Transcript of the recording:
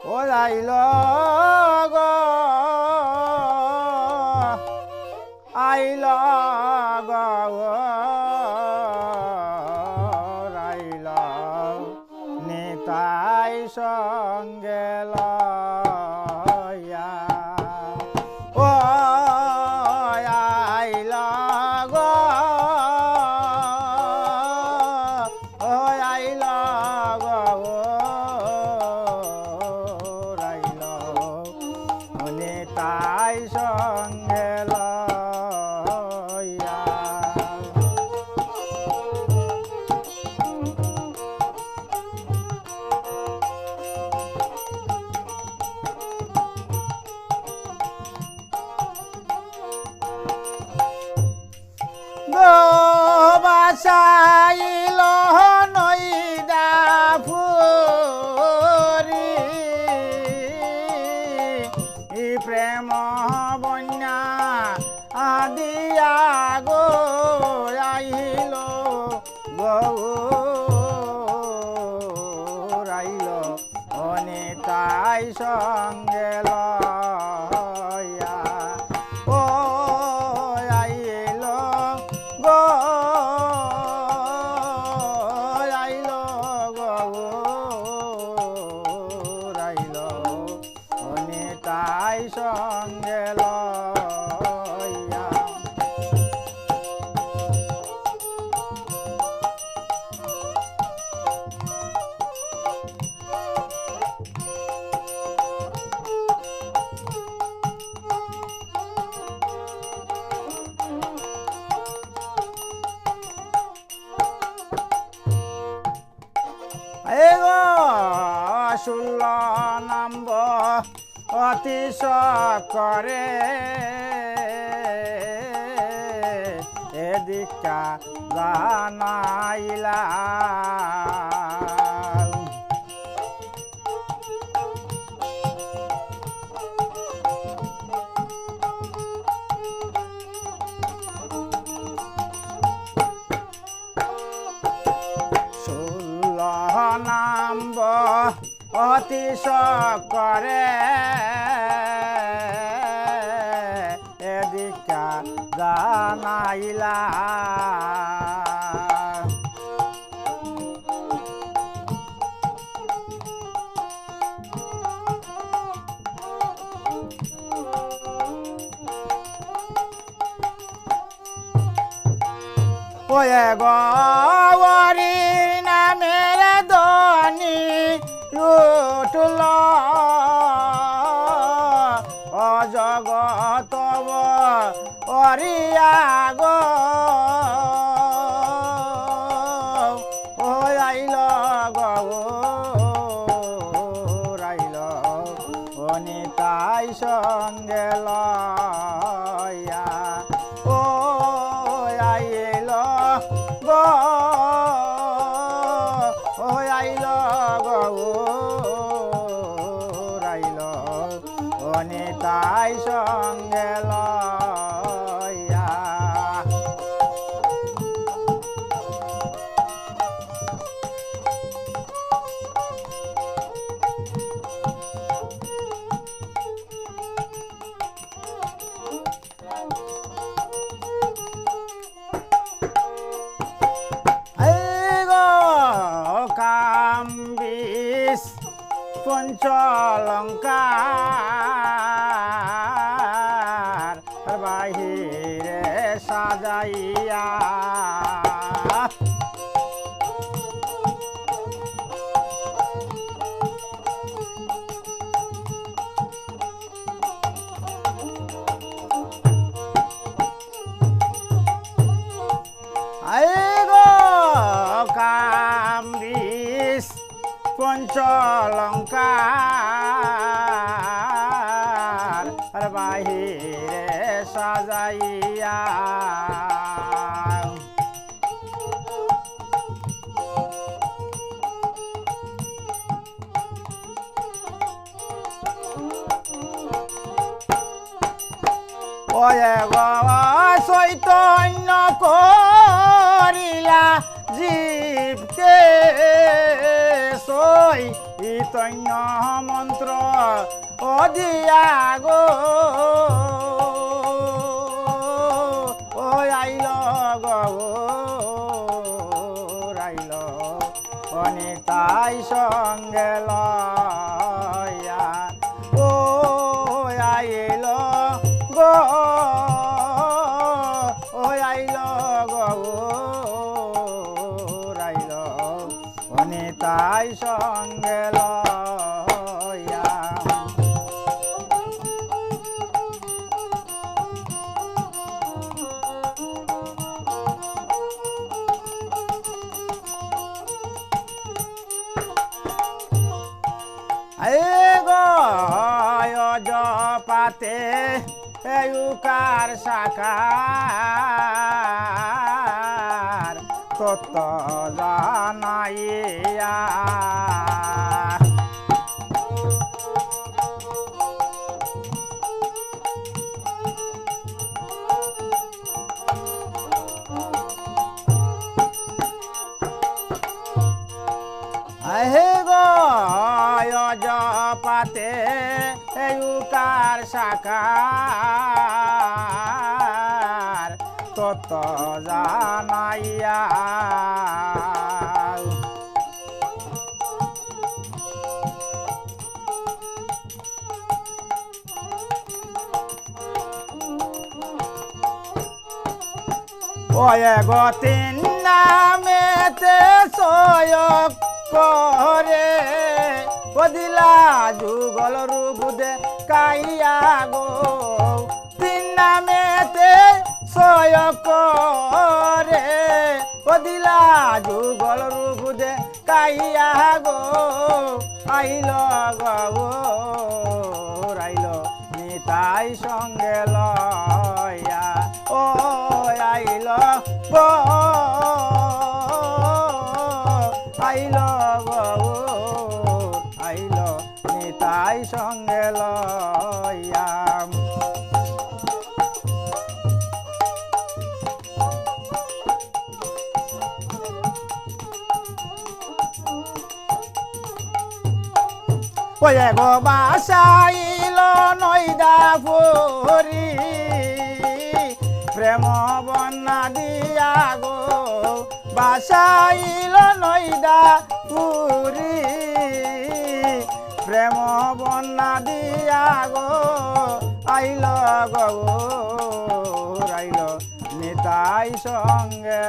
ও আইল গো আইল গো আইল নিতাই সঙ্গে লয়া ও আইল গো আইল গো আইল নিতাই সঙ্গে লয়া বাসাইল নইদা ফুরি প্রেম বন্যা আদিয়া গো আইল গৌরাইল অনিতাই সঙ্গে লয়া ও আইল গো আইল গৌরাইল অনিতাই সঙ্গে লয়া এগো 16 নম্বর অতিশ করে এদিকা জানাইলা নাম্ব অতিশ করে এদিকা জানাইলা ওয়ে গৌরী নামের ধনী লুটল অজগত অরিয়া গো ও আইল গৌরাইল অনিতাই সঙ্গে লয়া ও আইল গো ও আইল গৌরাইল অনিতাই সঙ্গে লয়া পঞ্চলঙ্কার বাহিরে সাজাইয়া কামবিষ পঞ্চলঙ্কার বাহিরে সাজাইয়া ওয়ে চৈতন্য করিলা জীবকে সই চৈতন্য মন্ত্র অধিয়া গো ও আইল গো আইল অনিতাই সঙ্গে লয়া ও আইল গো ও আইল গো আইল অনিতাই সঙ্গে লয়া পাতে উকার সাকার তত্ত্ব জানাইয়া হে গো পাতে উকার সাকার তত জানাইয়া ওয়ে গো তিন নামেতে সয়ক করে বদিলা যুগল রূপ দে কাইয়া গো তিন নামেতে সয়ক করে বদিলা যুগল রূপ দে কাইয়া গো আইল গো আইল নিতাই সঙ্গে লয়া ও আইল গো আইল গো আইল নিতাই সঙ্গে লয়া ওয়ে গো বাসাইল নইদা ফুরি প্রেম বন্যা দিয়া গো বাসাইল নইদা পুরি প্রেম বন্যা দিয়া গো আইল গো আইল নিতাই সঙ্গে